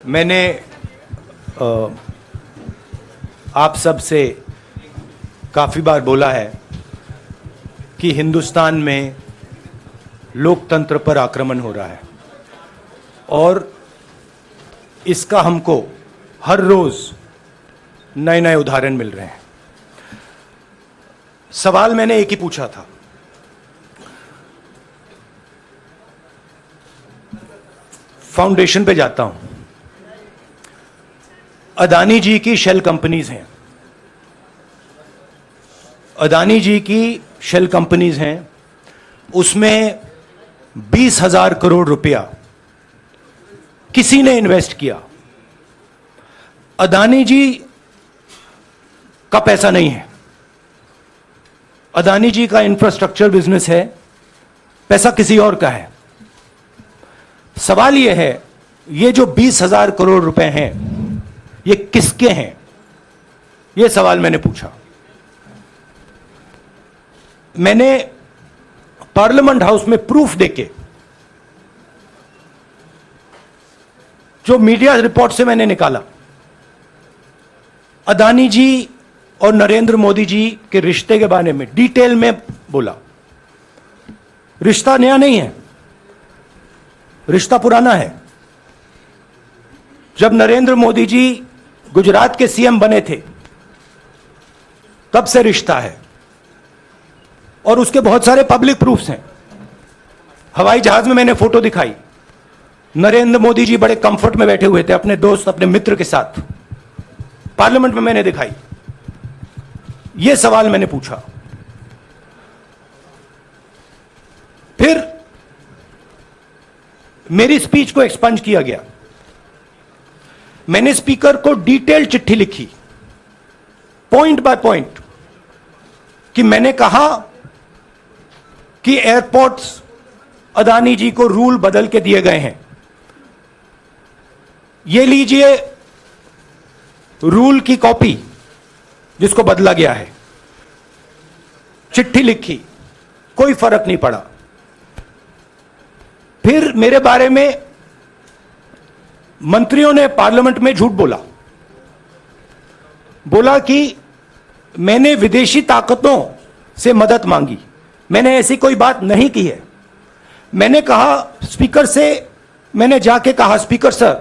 मैंने आप सब से काफ़ी बार बोला है कि हिंदुस्तान में लोकतंत्र पर आक्रमण हो रहा है और इसका हमको हर रोज़ नए नए उदाहरण मिल रहे हैं। सवाल मैंने एक ही पूछा था, फाउंडेशन पे जाता हूं, अदानी जी की शेल कंपनीज हैं, अदानी जी की शेल कंपनीज हैं, उसमें 20,000 करोड़ रुपया किसी ने इन्वेस्ट किया। अदानी जी का पैसा नहीं है, अदानी जी का इंफ्रास्ट्रक्चर बिजनेस है, पैसा किसी और का है। सवाल यह है, ये जो 20,000 करोड़ रुपए हैं ये किसके हैं? यह सवाल मैंने पूछा। मैंने पार्लियामेंट हाउस में प्रूफ देके, जो मीडिया रिपोर्ट से मैंने निकाला, अदानी जी और नरेंद्र मोदी जी के रिश्ते के बारे में डिटेल में बोला। रिश्ता नया नहीं है, रिश्ता पुराना है। जब नरेंद्र मोदी जी गुजरात के सीएम बने थे तब से रिश्ता है और उसके बहुत सारे पब्लिक प्रूफ्स हैं। हवाई जहाज में मैंने फोटो दिखाई, नरेंद्र मोदी जी बड़े कंफर्ट में बैठे हुए थे अपने दोस्त, अपने मित्र के साथ, पार्लियामेंट में मैंने दिखाई। यह सवाल मैंने पूछा। फिर मेरी स्पीच को एक्सपंज किया गया। मैंने स्पीकर को डिटेल चिट्ठी लिखी, पॉइंट बाय पॉइंट, कि मैंने कहा कि एयरपोर्ट्स अदानी जी को रूल बदल के दिए गए हैं, ये लीजिए रूल की कॉपी जिसको बदला गया है। चिट्ठी लिखी, कोई फर्क नहीं पड़ा। फिर मेरे बारे में मंत्रियों ने पार्लियामेंट में झूठ बोला कि मैंने विदेशी ताकतों से मदद मांगी। मैंने ऐसी कोई बात नहीं की है। मैंने कहा स्पीकर से, मैंने जाके कहा, स्पीकर सर,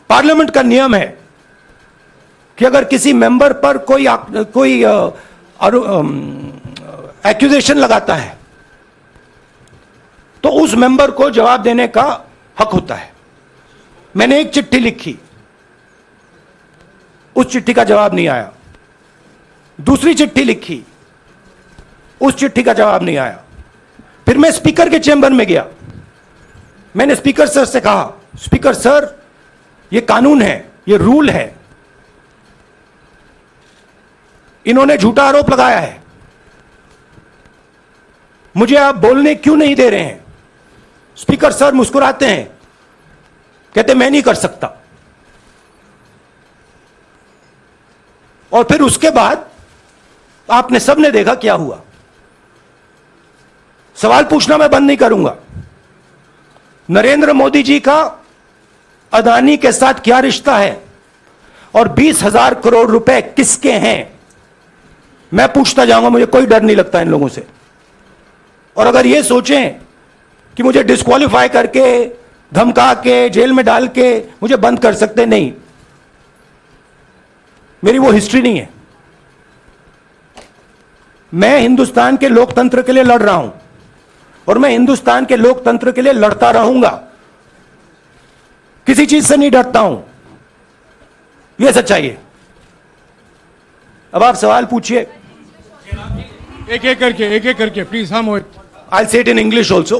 पार्लियामेंट का नियम है कि अगर किसी मेंबर पर कोई एक्यूजेशन लगाता है तो उस मेंबर को जवाब देने का हक होता है। मैंने एक चिट्ठी लिखी, उस चिट्ठी का जवाब नहीं आया। दूसरी चिट्ठी लिखी, उस चिट्ठी का जवाब नहीं आया। फिर मैं स्पीकर के चेंबर में गया। मैंने स्पीकर सर से कहा, स्पीकर सर, यह कानून है, यह रूल है, इन्होंने झूठा आरोप लगाया है, मुझे आप बोलने क्यों नहीं दे रहे हैं? स्पीकर सर मुस्कुराते हैं, कहते मैं नहीं कर सकता। और फिर उसके बाद आपने सबने देखा क्या हुआ। सवाल पूछना मैं बंद नहीं करूंगा। नरेंद्र मोदी जी का अदानी के साथ क्या रिश्ता है और 20,000 करोड़ रुपए किसके हैं, मैं पूछता जाऊंगा। मुझे कोई डर नहीं लगता इन लोगों से। और अगर ये सोचें कि मुझे डिस्क्वालीफाई करके, धमका के, जेल में डाल के मुझे बंद कर सकते, नहीं, मेरी वो हिस्ट्री नहीं है। मैं हिंदुस्तान के लोकतंत्र के लिए लड़ रहा हूं और मैं हिंदुस्तान के लोकतंत्र के लिए लड़ता रहूंगा। किसी चीज से नहीं डरता हूं, यह सच्चाई है। अब आप सवाल पूछिए। एक एक करके प्लीज। हाँ मोहित, I'll say it in English also.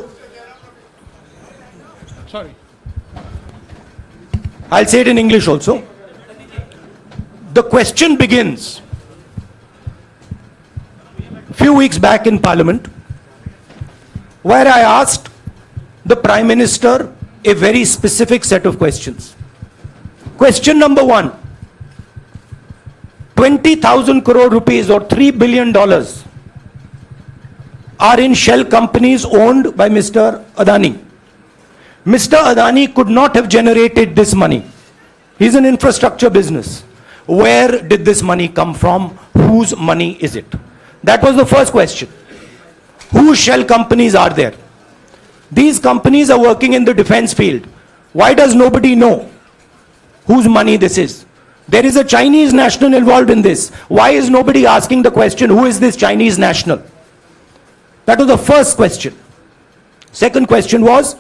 Sorry. I'll say it in English also. The question begins few weeks back in Parliament, where I asked the Prime Minister a very specific set of questions. Question number 1, 20,000 crore rupees or $3 billion are in shell companies owned by Mr. Adani. Mr. Adani could not have generated this money. He's an infrastructure business. Where did this money come from? Whose money is it? That was the first question. Whose shell companies are there? These companies are working in the defense field. Why does nobody know whose money this is? There is a Chinese national involved in this. Why is nobody asking the question, who is this Chinese national? That was the first question. Second question was,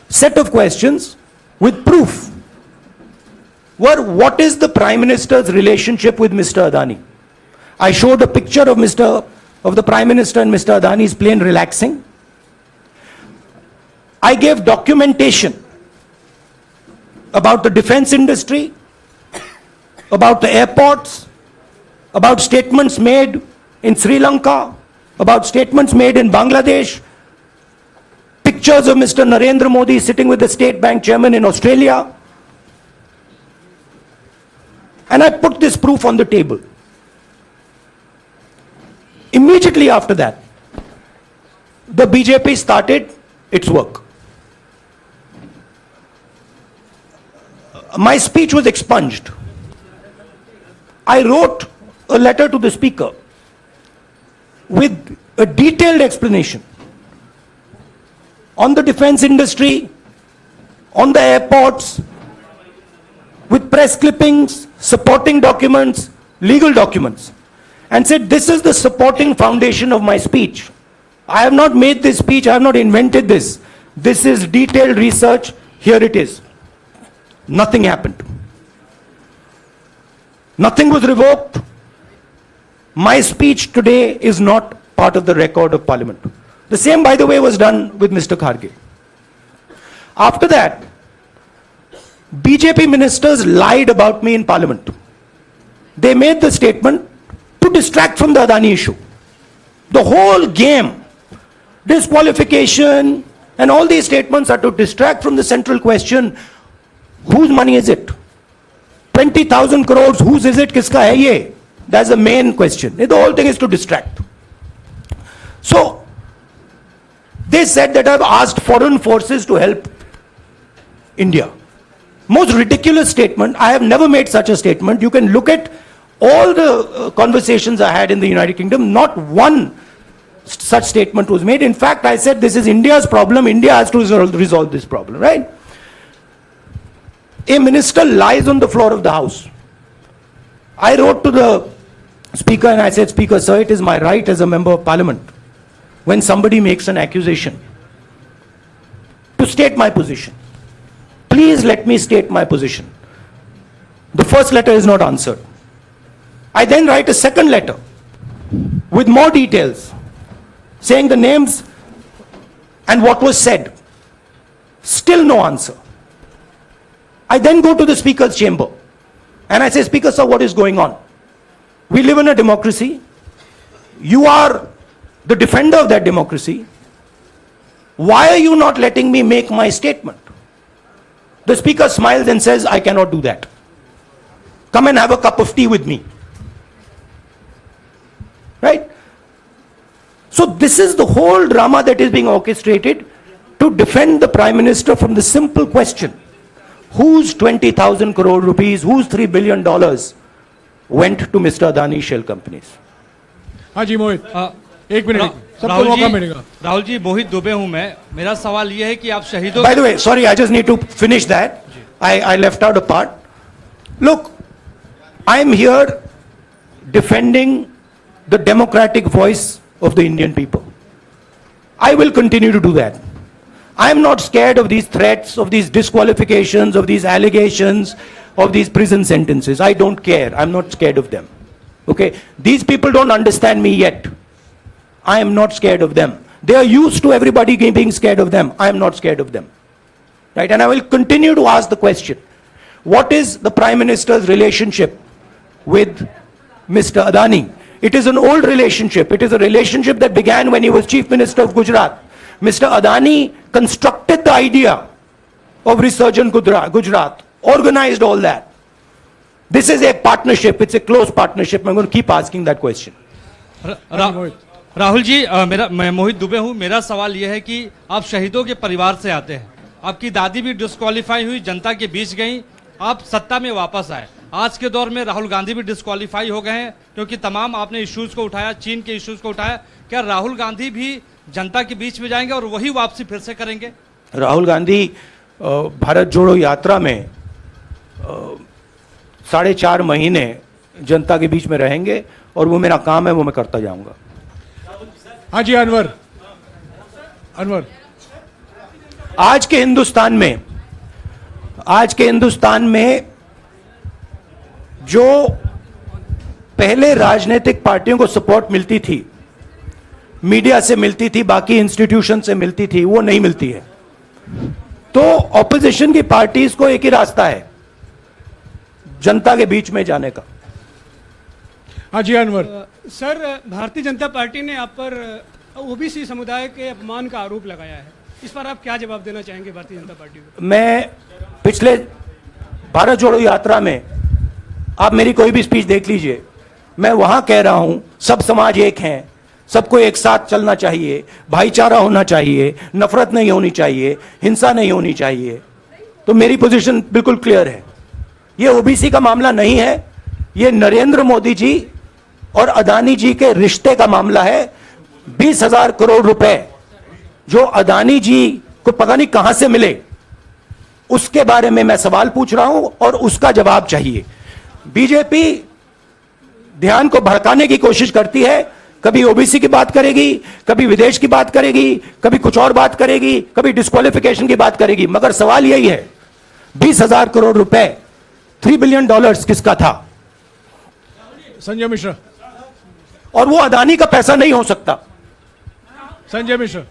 set of questions with proof. What is the Prime Minister's relationship with Mr. Adani? I showed a picture of the Prime Minister and Mr. Adani's plane relaxing. I gave documentation about the defense industry, about the airports, about statements made in Sri Lanka, about statements made in Bangladesh, pictures of Mr. Narendra Modi sitting with the State Bank chairman in Australia. And I put this proof on the table. Immediately after that, the BJP started its work. My speech was expunged. I wrote a letter to the Speaker with a detailed explanation on the defense industry, on the airports, with press clippings, supporting documents, legal documents, and said, this is the supporting foundation of my speech. I have not made this speech, I have not invented this. This is detailed research, here it is. Nothing happened. Nothing was revoked. My speech today is not part of the record of Parliament. The same, by the way, was done with Mr. Kharge. After that, BJP ministers lied about me in Parliament. They made the statement to distract from the Adani issue. The whole game, disqualification, and all these statements are to distract from the central question, whose money is it? 20,000 crores, whose is it? Kiska hai ye? That's the main question. The whole thing is to distract. So, they said that I've asked foreign forces to help India. Most ridiculous statement. I have never made such a statement. You can look at all the conversations I had in the United Kingdom. Not one such statement was made. In fact, I said this is India's problem. India has to resolve this problem, right? A minister lies on the floor of the House. I wrote to the Speaker and I said, Speaker, sir, it is my right as a member of Parliament, when somebody makes an accusation, to state my position. Please let me state my position. The first letter is not answered. I then write a second letter with more details, saying the names and what was said. Still no answer. I then go to the Speaker's chamber and I say, Speaker, sir, what is going on? We live in a democracy. You are the defender of that democracy. Why are you not letting me make my statement? The Speaker smiles and says, I cannot do that. Come and have a cup of tea with me. Right? So this is the whole drama that is being orchestrated to defend the Prime Minister from the simple question, whose 20,000 crore rupees, whose $3 billion went to Mr. Adani shell companies? हाँ जी मोहित, एक minute, सबको मौका मिलेगा. राहुल जी, मोहित दुबे हूं मैं. मेरा सवाल यह है कि आप शहीदों. By the way, sorry, I just need to finish that. I left out a part. Look, I'm here defending the democratic voice of the Indian people. I will continue to do that. I'm not scared of these threats, of these disqualifications, of these allegations, of these prison sentences. I don't care. I'm not scared of them. Okay? These people don't understand me yet. I am not scared of them. They are used to everybody being scared of them. I am not scared of them. Right? And I will continue to ask the question, what is the Prime Minister's relationship with Mr. Adani? It is an old relationship. It is a relationship that began when he was Chief Minister of Gujarat. Mr. Adani constructed the idea of Resurgent Gujarat, organized all that. This is a partnership. It's a close partnership. I'm going to keep asking that question. Rahul ji, मैं मोहित दुबे हूं. मेरा सवाल यह है कि आप शहीदों के परिवार से आते हैं. आपकी दादी भी डिस्क्वालीफाई हुई, जनता के बीच गई, आप सत्ता में वापस आए। आज के दौर में राहुल गांधी भी डिस्क्वालीफाई हो गए हैं क्योंकि तमाम आपने इश्यूज को उठाया, चीन के इश्यूज को उठाया। क्या राहुल गांधी भी जनता के बीच में जाएंगे और वही वापसी फिर से करेंगे? राहुल गांधी भारत जोड़ो यात्रा में 4.5 महीने जनता के बीच में रहेंगे और वो मेरा काम है, वो मैं करता जाऊंगा। हाँ जी अनवर, अनवर आज के हिंदुस्तान में जो पहले राजनीतिक पार्टियों को सपोर्ट मिलती थी, मीडिया से मिलती थी, बाकी इंस्टीट्यूशन से मिलती थी, वो नहीं मिलती है। तो ऑपोजिशन की पार्टीज को एक ही रास्ता है, जनता के बीच में जाने का। हाँ जी अनवर। सर, भारतीय जनता पार्टी ने आप पर ओबीसी समुदाय के अपमान का आरोप लगाया है, इस पर आप क्या जवाब देना चाहेंगे भारतीय जनता पार्टी को? मैं पिछले भारत जोड़ो यात्रा में आप मेरी कोई भी स्पीच देख लीजिए, मैं वहां कह रहा हूं सब समाज एक हैं, सबको एक साथ चलना चाहिए, भाईचारा होना चाहिए, नफरत नहीं होनी चाहिए, हिंसा नहीं होनी चाहिए। तो मेरी पोजीशन बिल्कुल क्लियर है। ये ओबीसी का मामला नहीं है, ये नरेंद्र मोदी जी और अदानी जी के रिश्ते का मामला है। 20,000 करोड़ रुपए जो अदानी जी को पता नहीं कहां से मिले, उसके बारे में मैं सवाल पूछ रहा हूं और उसका जवाब चाहिए। बीजेपी ध्यान को भड़काने की कोशिश करती है, कभी ओबीसी की बात करेगी, कभी विदेश की बात करेगी, कभी कुछ और बात करेगी, कभी डिस्क्वालिफिकेशन की बात करेगी, मगर सवाल यही है 20,000 करोड़ रुपए, $3 बिलियन किसका था? संजय मिश्रा। और वो अदानी का पैसा नहीं हो सकता। संजय मिश्रा।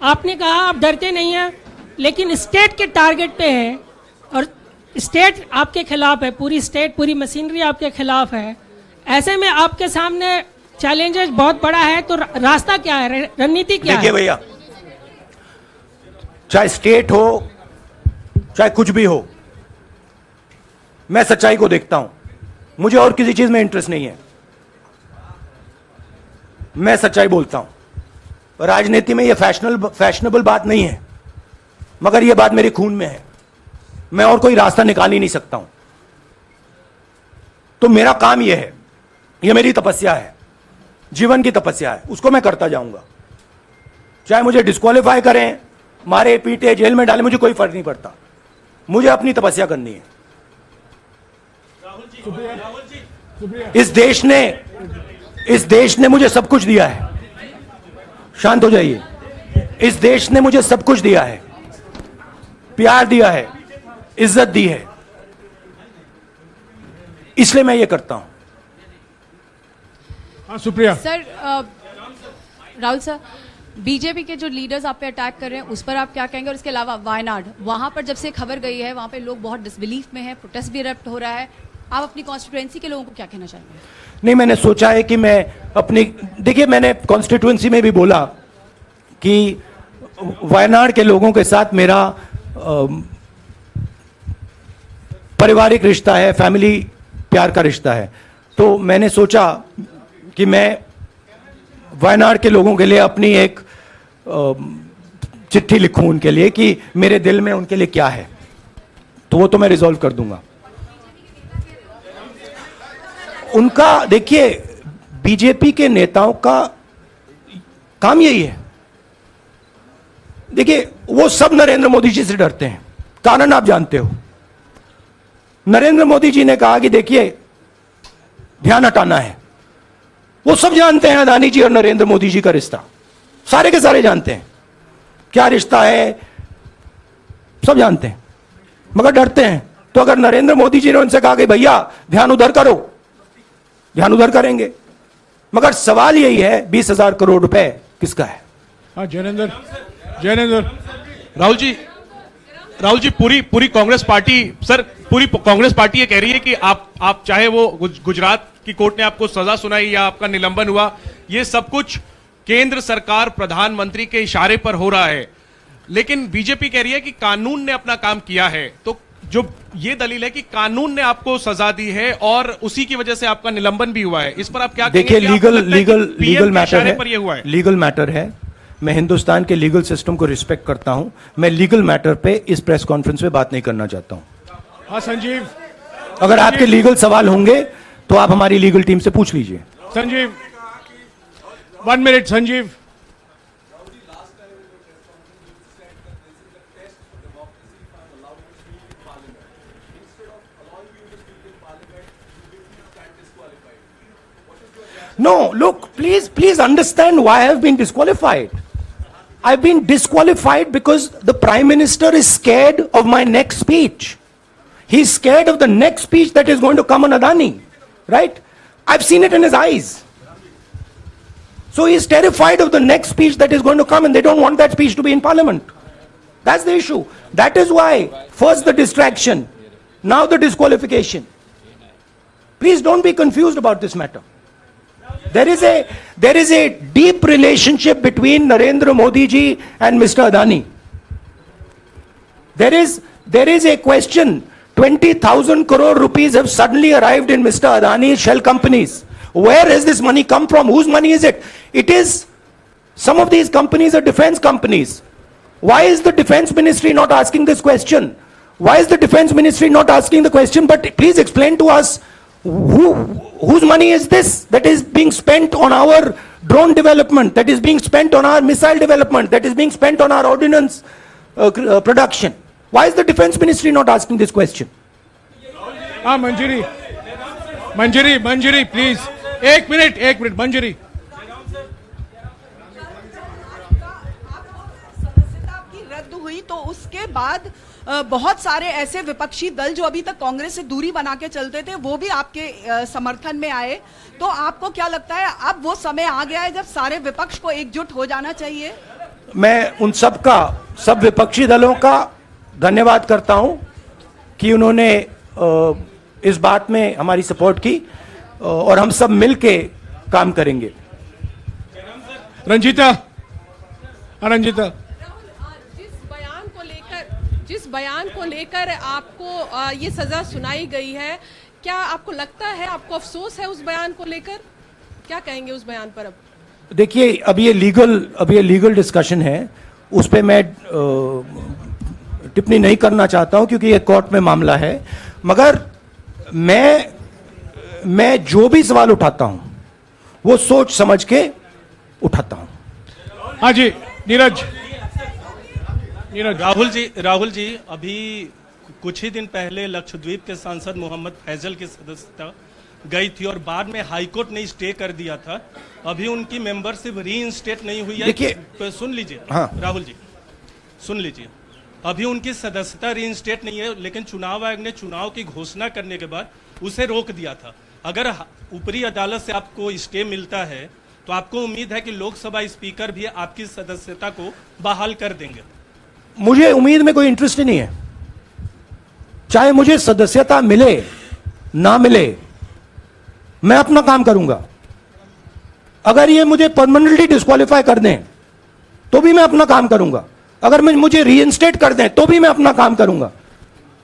आपने कहा आप डरते नहीं हैं, लेकिन स्टेट के टारगेट पे हैं और स्टेट आपके खिलाफ है, पूरी स्टेट, पूरी मशीनरी आपके खिलाफ है। ऐसे में आपके सामने चैलेंजेस बहुत बड़ा है, तो रास्ता क्या है, रणनीति क्या है? देखिए भैया, चाहे स्टेट हो चाहे कुछ भी हो, मैं सच्चाई को देखता हूं, मुझे और किसी चीज में इंटरेस्ट नहीं है, मैं सच्चाई बोलता हूं। राजनीति में यह फैशनेबल बात नहीं है, मगर यह बात मेरे खून में है, मैं और कोई रास्ता निकाल ही नहीं सकता हूं। तो मेरा काम यह है, यह मेरी तपस्या है, जीवन की तपस्या है, उसको मैं करता जाऊंगा। चाहे मुझे डिस्क्वालीफाई करें, मारे पीटे, जेल में डाले, मुझे कोई फर्क नहीं पड़ता, मुझे अपनी तपस्या करनी है। इस देश ने मुझे सब कुछ दिया है, शांत हो जाइए। इस देश ने मुझे सब कुछ दिया है, प्यार दिया है, इज्जत दी है, इसलिए मैं ये करता हूं। हाँ Supriya. Sir, Rahul sir, BJP के जो लीडर्स आप पे अटैक कर रहे हैं उस पर आप क्या कहेंगे? और इसके अलावा वायनाड, वहां पर जब से खबर गई है वहां पे लोग बहुत डिसबिलीफ में हैं, प्रोटेस्ट भी इरप्ट हो रहा है, आप अपनी कॉन्स्टिट्यूएंसी के लोगों को क्या कहना चाहेंगे? नहीं, मैंने सोचा है कि मैं अपनी, देखिए मैंने कॉन्स्टिट्यूएंसी में भी बोला कि वायनाड के लोगों के साथ मेरा पारिवारिक रिश्ता है, फैमिली प्यार का रिश्ता है। तो मैंने सोचा कि मैं वायनाड के लोगों के लिए अपनी एक चिट्ठी लिखूं उनके लिए कि मेरे दिल में उनके लिए क्या है, तो वो तो मैं रिजॉल्व कर दूंगा। उनका, देखिए बीजेपी के नेताओं का काम यही है, देखिए वो सब नरेंद्र मोदी जी से डरते हैं, कारण आप जानते हो। नरेंद्र मोदी जी ने कहा कि देखिए ध्यान हटाना है, वो सब जानते हैं अदानी जी और नरेंद्र मोदी जी का रिश्ता, सारे के सारे जानते हैं क्या रिश्ता है, सब जानते हैं, मगर डरते हैं। तो अगर नरेंद्र मोदी जी ने उनसे कहा कि भैया ध्यान उधर करो, ध्यान उधर करेंगे, मगर सवाल यही है 20,000 करोड़ रुपए किसका है? हाँ जैनेंद्र। जैनेंद्र। राहुल जी पूरी कांग्रेस पार्टी, सर पूरी कांग्रेस पार्टी ये कह रही है कि आप चाहे वो गुजरात की कोर्ट ने आपको सजा सुनाई या आपका निलंबन हुआ, ये सब कुछ केंद्र सरकार प्रधानमंत्री के इशारे पर हो रहा है, लेकिन बीजेपी कह रही है कि कानून ने अपना काम किया है। तो जो ये दलील है कि कानून ने आपको सजा दी है और उसी की वजह से आपका निलंबन भी हुआ है, इस पर आप क्या देखिए, कहेंगे कि आपको लगता है कि लीगल PM के मैटर इशारे है, पर ये हुआ है? लीगल मैटर है। मैं हिंदुस्तान के लीगल सिस्टम को रिस्पेक्ट करता हूं। मैं लीगल मैटर पे इस प्रेस कॉन्फ्रेंस में बात नहीं करना चाहता हूं। हाँ संजीव, अगर आपके लीगल सवाल होंगे तो आप हमारी लीगल टीम से पूछ लीजिए। Sanjeev 1 minute Sanjeev. No, look, please understand why I have been disqualified. I've been disqualified because the Prime Minister is scared of my next speech. He's scared of the next speech that is going to come on Adani, right? I've seen it in his eyes. So he's terrified of the next speech that is going to come, and they don't want that speech to be in Parliament. That's the issue. That is why, first the distraction, now the disqualification. Please don't be confused about this matter. There is a deep relationship between Narendra Modi ji and Mr. Adani. There is a question. 20,000 crore rupees have suddenly arrived in Mr. Adani's shell companies. Where has this money come from? Whose money is it? It is, some of these companies are defense companies. Why is the defense ministry not asking this question? Why is the defense ministry not asking the question? But please explain to us, whose money is this that is being spent on our drone development, that is being spent on our missile development, that is being spent on our ordnance production? Why is the defense ministry not asking this question? हाँ मंजरी please, एक minute मंजरी। सदस्यता की रद्द हुई तो उसके बाद बहुत सारे ऐसे विपक्षी दल जो अभी तक कांग्रेस से दूरी बना के चलते थे वो भी आपके समर्थन में आए। तो आपको क्या लगता है अब वो समय आ गया है जब सारे विपक्ष को एकजुट हो जाना चाहिए? मैं उन सब विपक्षी दलों का धन्यवाद करता हूं कि उन्होंने इस बात में हमारी सपोर्ट की और हम सब मिलके काम करेंगे। रंजीता जिस बयान को लेकर आपको ये सजा सुनाई गई है, क्या आपको लगता है, आपको अफसोस है उस बयान को लेकर? क्या कहेंगे उस बयान पर? अब देखिए, अब ये लीगल डिस्कशन है, उस पे मैं टिप्पणी नहीं करना चाहता हूं क्योंकि ये कोर्ट में मामला है। मगर मैं जो भी सवाल उठाता हूं वो सोच समझ के उठाता हूं। हाँ जी नीरज। राहुल जी अभी कुछ ही दिन पहले लक्षद्वीप के सांसद मोहम्मद फैजल की सदस्यता गई थी और बाद में हाईकोर्ट ने स्टे कर दिया था। अभी उनकी मेंबरशिप रीइंस्टेट नहीं हुई है। देखिए, सुन लीजिए। हाँ। राहुल जी सुन लीजिए, अभी उनकी सदस्यता रीइंस्टेट नहीं है, लेकिन चुनाव आयोग ने चुनाव की घोषणा करने के बाद उसे रोक दिया था। अगर ऊपरी अदालत से आपको स्टे मिलता है तो आपको उम्मीद है कि लोकसभा स्पीकर भी आपकी सदस्यता को बहाल कर देंगे? मुझे उम्मीद में कोई इंटरेस्ट ही नहीं है। चाहे मुझे सदस्यता मिले ना मिले, मैं अपना काम करूंगा। अगर ये मुझे परमानेंटली डिस्क्वालीफाई कर दें तो भी मैं अपना काम करूंगा। अगर मुझे रीइंस्टेट कर दें तो भी मैं अपना काम करूंगा।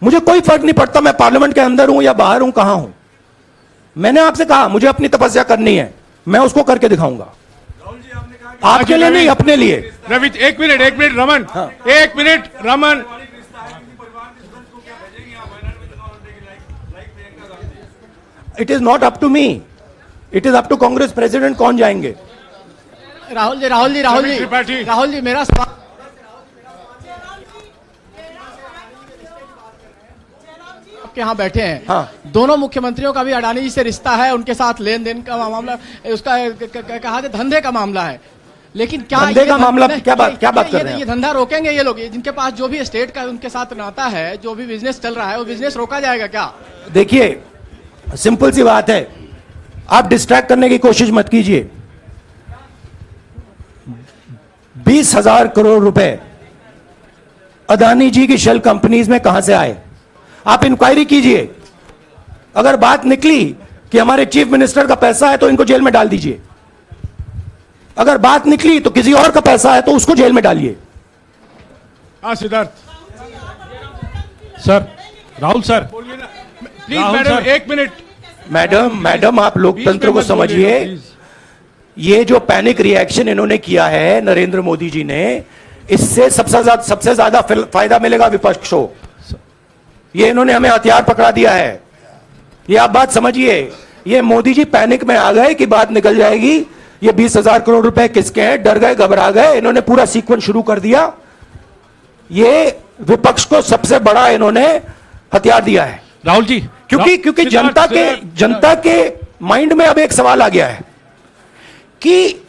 मुझे कोई फर्क नहीं पड़ता मैं पार्लियामेंट के अंदर हूं या बाहर हूं, कहां हूं। मैंने आपसे कहा मुझे अपनी तपस्या करनी है, मैं उसको करके दिखाऊंगा। आपके लिए नहीं, अपने लिए। रवि एक मिनट रमन, हाँ। एक minute Raman. It is not up to me, it is up to Congress president कौन जाएंगे। राहुल जी मेरा सवाल आपके यहाँ बैठे हैं। हाँ। दोनों मुख्यमंत्रियों का भी अडानी जी से रिश्ता है, उनके साथ लेन देन का मामला, उसका कहा जाए धंधे का मामला है। लेकिन क्या धंधे का मामला, क्या बात कर रहे हैं? ये धंधा रोकेंगे ये लोग? जिनके पास जो भी स्टेट का उनके साथ नाता है, जो भी बिजनेस चल रहा है, वो बिजनेस रोका जाएगा क्या? देखिए, सिंपल सी बात है, आप डिस्ट्रैक्ट करने की कोशिश मत कीजिए। 20,000 करोड़ रुपए अदानी जी की शेल कंपनीज में कहां से आए? आप इंक्वायरी कीजिए। अगर बात निकली कि हमारे चीफ मिनिस्टर का पैसा है तो इनको जेल में डाल दीजिए। अगर बात निकली तो किसी और का पैसा है तो उसको जेल में डालिए। हाँ Siddharth sir. Rahul sir, please Rahul madam sir. 1 minute. Madam आप लोकतंत्र को मत बोलिएगा, समझिए। प्लीज। ये जो पैनिक रिएक्शन इन्होंने किया है नरेंद्र मोदी जी ने, इससे सबसे ज्यादा फायदा मिलेगा विपक्ष को। ये इन्होंने हमें हथियार पकड़ा दिया है। ये आप बात समझिए। ये मोदी जी पैनिक में आ गए कि बात निकल जाएगी, ये 20,000 करोड़ रुपए किसके हैं, डर गए, घबरा गए। इन्होंने पूरा सीक्वेंस शुरू कर दिया। ये विपक्ष को सबसे बड़ा इन्होंने हथियार दिया है। राहुल जी, क्योंकि जनता के माइंड में अब एक सवाल आ गया है कि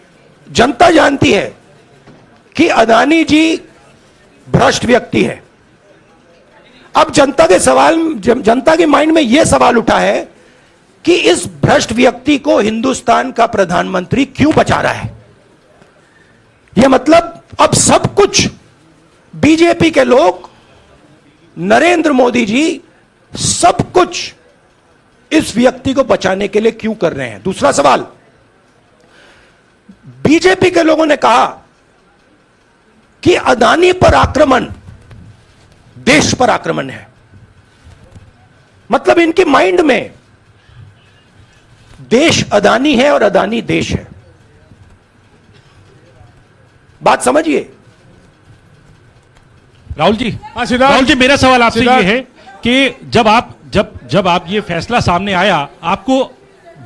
जनता जानती है कि अदानी जी भ्रष्ट व्यक्ति है। अब जनता के माइंड में यह सवाल उठा है कि इस भ्रष्ट व्यक्ति को हिंदुस्तान का प्रधानमंत्री क्यों बचा रहा है। यह मतलब अब सब कुछ बीजेपी के लोग, नरेंद्र मोदी जी सब कुछ इस व्यक्ति को बचाने के लिए क्यों कर रहे हैं। दूसरा सवाल, बीजेपी के लोगों ने कहा कि अदानी पर आक्रमण देश पर आक्रमण है। मतलब इनके माइंड में देश अदानी है और अदानी देश है। बात समझिए। राहुल जी, हाँ, सिद्धार्थ। राहुल जी, मेरा सवाल आपसे ये सिद्धार्थ। है कि जब आप ये फैसला सामने आया, आपको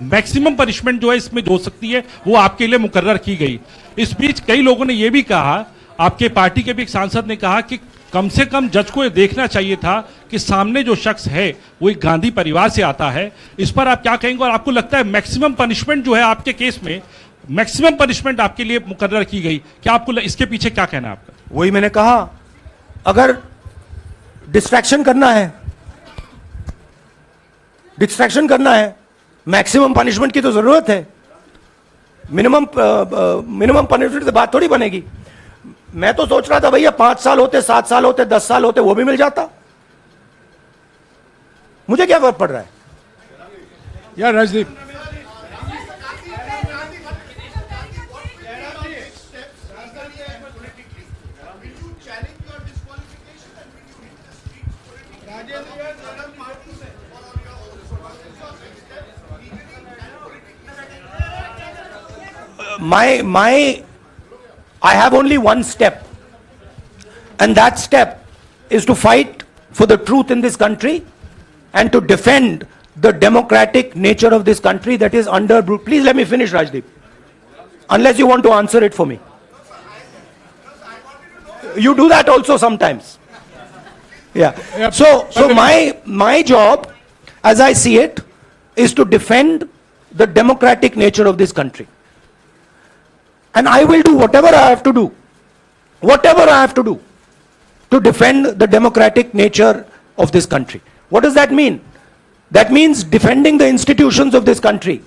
मैक्सिमम पनिशमेंट जो है इसमें जो हो सकती है वो आपके लिए मुकर्रर की गई। इस बीच कई लोगों ने ये भी कहा, आपके पार्टी के भी एक सांसद ने कहा कि कम से कम जज को ये देखना चाहिए था कि सामने जो शख्स है वो एक गांधी परिवार से आता है। इस पर आप क्या कहेंगे, और आपको लगता है मैक्सिमम पनिशमेंट जो है आपके केस में, मैक्सिमम पनिशमेंट आपके लिए मुकर्रर की गई, क्या आपको इसके पीछे क्या कहना है आपका? वही मैंने कहा, अगर डिस्ट्रैक्शन करना है, मैक्सिमम पनिशमेंट की तो जरूरत है। मिनिमम पनिशमेंट से बात थोड़ी बनेगी। मैं तो सोच रहा था भैया 5 साल होते, 7 साल होते, 10 साल होते, वो भी मिल जाता। मुझे क्या फर्क पड़ रहा है। यार Rajdeep, I have only one step, and that step is to fight for the truth in this country and to defend the democratic nature of this country that is under. Please let me finish, Rajdeep. Unless you want to answer it for me. You do that also sometimes. Yeah. So my job, as I see it, is to defend the democratic nature of this country. And I will do whatever I have to do to defend the democratic nature of this country. What does that mean? That means defending the institutions of this country.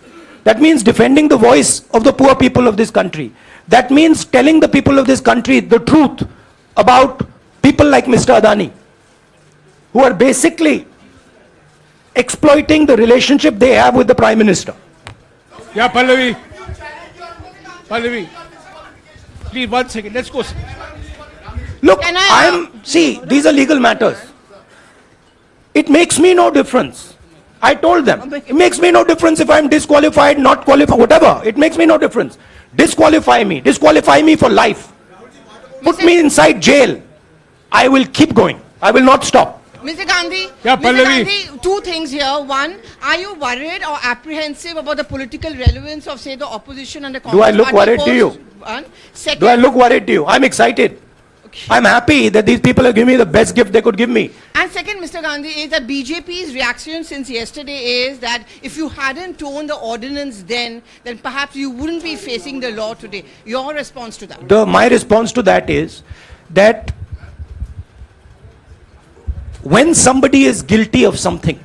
That means defending the voice of the poor people of this country. That means telling the people of this country the truth about people like Mr. Adani, who are basically exploiting the relationship they have with the Prime Minister. yeah, Pallavi, please 1 second. Let's go. Look, Can I- see, these are legal matters. It makes me no difference. I told them, it makes me no difference if I'm disqualified, not qualified, whatever. It makes me no difference. Disqualify me for life. Put me inside jail. I will keep going. I will not stop. Mr. Gandhi, Yeah, Mr. Pallavi. Gandhi, 2 things here. One, are you worried or apprehensive about the political relevance of, say, the opposition and the Congress I look party worried to post? you? One. Second, Do I look worried to you? I'm excited. I'm happy that these people have given me the best gift they could give me. And second, Mr. Gandhi, is that BJP's reaction since yesterday is that if you hadn't torn the ordinance then perhaps you wouldn't be facing the law today. Your response to that? My response to that is that when somebody is guilty of something,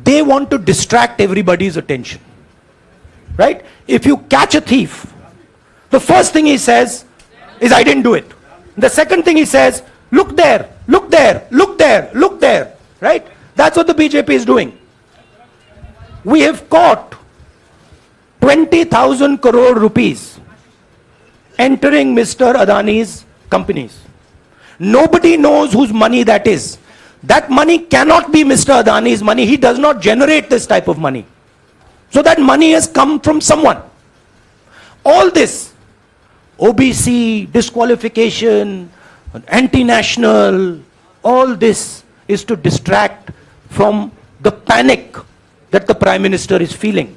they want to distract everybody's attention. Right? If you catch a thief, the first thing he says is, I didn't do it. The second thing he says, look there, look there, look there, look there. Right? That's what the BJP is doing. We have caught 20,000 crore rupees entering Mr. Adani's companies. Nobody knows whose money that is. That money cannot be Mr. Adani's money. He does not generate this type of money. So that money has come from someone. All this, OBC, disqualification, anti-national, all this is to distract from the panic that the Prime Minister is feeling.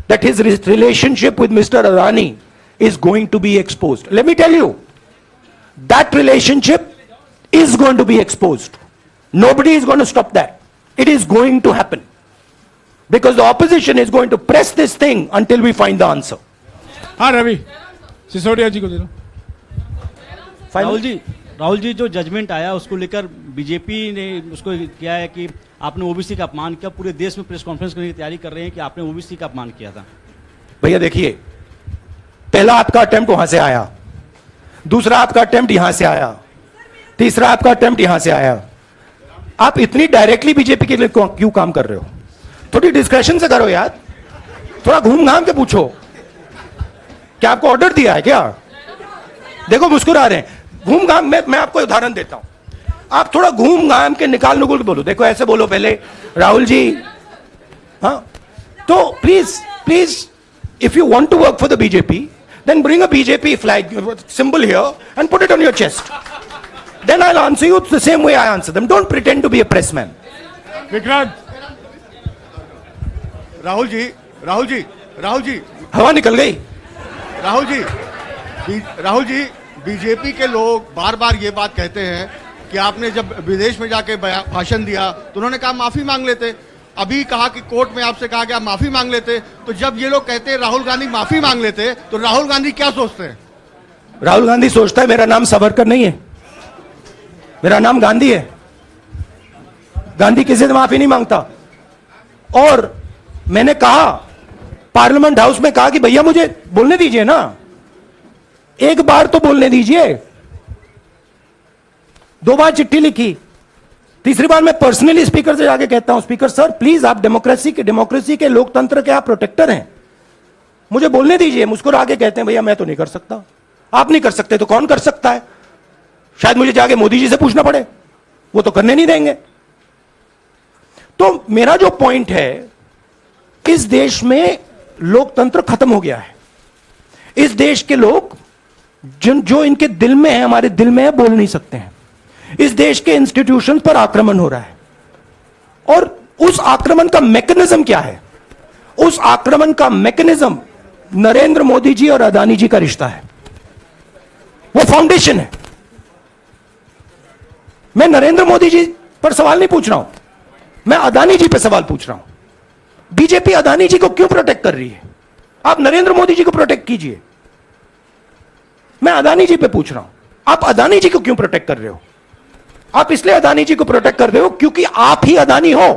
That his relationship with Mr. Adani is going to be exposed. Let me tell you, that relationship is going to be exposed. Nobody is going to stop that. It is going to happen. Because the opposition is going to press this thing until we find the answer. हाँ रवि सिसोदिया जी को दे दो। राहुल जी जो judgement आया उसको लेकर BJP ने उसको किया है कि आपने ओबीसी का अपमान किया, पूरे देश में प्रेस कॉन्फ्रेंस करने की तैयारी कर रहे हैं कि आपने ओबीसी का अपमान किया था। भैया देखिए, पहला आपका अटेम्प्ट वहां से आया, दूसरा आपका अटेम्प्ट यहां से आया, तीसरा आपका अटेम्प्ट यहां से आया। आप इतनी डायरेक्टली बीजेपी के लिए क्यों काम कर रहे हो? थोड़ी डिस्क्रेशन से करो यार, थोड़ा घूम घाम के पूछो। क्या आपको ऑर्डर दिया है क्या? देखो मुस्कुरा रहे हैं। घूम घाम मैं आपको उदाहरण देता हूं, आप थोड़ा घूम घाम के निकाल नुकुल के बोलो। देखो ऐसे बोलो पहले, राहुल जी, हाँ तो please if you want to work for the BJP, then bring a BJP flag symbol here and put it on your chest. Then I'll answer you the same way I answer them. Don't pretend to be a pressman. Vikrant, Rahul ji हवा निकल गई। Rahul ji BJP के लोग बार बार ये बात कहते हैं कि आपने जब विदेश में जाके भाषण दिया तो उन्होंने कहा माफी मांग लेते, अभी कहा कि कोर्ट में आपसे कहा कि आप माफी मांग लेते। तो जब ये लोग कहते हैं राहुल गांधी माफी मांग लेते, तो राहुल गांधी क्या सोचते हैं? राहुल गांधी सोचता है मेरा नाम सावरकर नहीं है, मेरा नाम गांधी है। गांधी किसी से माफी नहीं मांगता। और मैंने कहा, पार्लियामेंट हाउस में कहा कि भैया मुझे बोलने दीजिए ना, एक बार तो बोलने दीजिए। 2 बार चिट्ठी लिखी, तीसरी बार मैं पर्सनली स्पीकर से जाके कहता हूं, स्पीकर सर प्लीज, आप डेमोक्रेसी के लोकतंत्र के आप प्रोटेक्टर हैं, मुझे बोलने दीजिए। मुस्कुरा के कहते हैं भैया मैं तो नहीं कर सकता। आप नहीं कर सकते तो कौन कर सकता है? शायद मुझे जाके मोदी जी से पूछना पड़े, वो तो करने नहीं देंगे। तो मेरा जो पॉइंट है, इस देश में लोकतंत्र खत्म हो गया है। इस देश के लोग जो इनके दिल में है, हमारे दिल में है, बोल नहीं सकते हैं। इस देश के इंस्टीट्यूशन पर आक्रमण हो रहा है। और उस आक्रमण का मैकेनिज्म क्या है? उस आक्रमण का मैकेनिज्म नरेंद्र मोदी जी और अदानी जी का रिश्ता है, वो फाउंडेशन है। मैं नरेंद्र मोदी जी पर सवाल नहीं पूछ रहा हूं, मैं अदानी जी पर सवाल पूछ रहा हूं। बीजेपी अदानी जी को क्यों प्रोटेक्ट कर रही है? आप नरेंद्र मोदी जी को प्रोटेक्ट कीजिए। मैं अदानी जी पे पूछ रहा हूं, आप अदानी जी को क्यों प्रोटेक्ट कर रहे हो? आप इसलिए अदानी जी को प्रोटेक्ट कर रहे हो क्योंकि आप ही अदानी हो।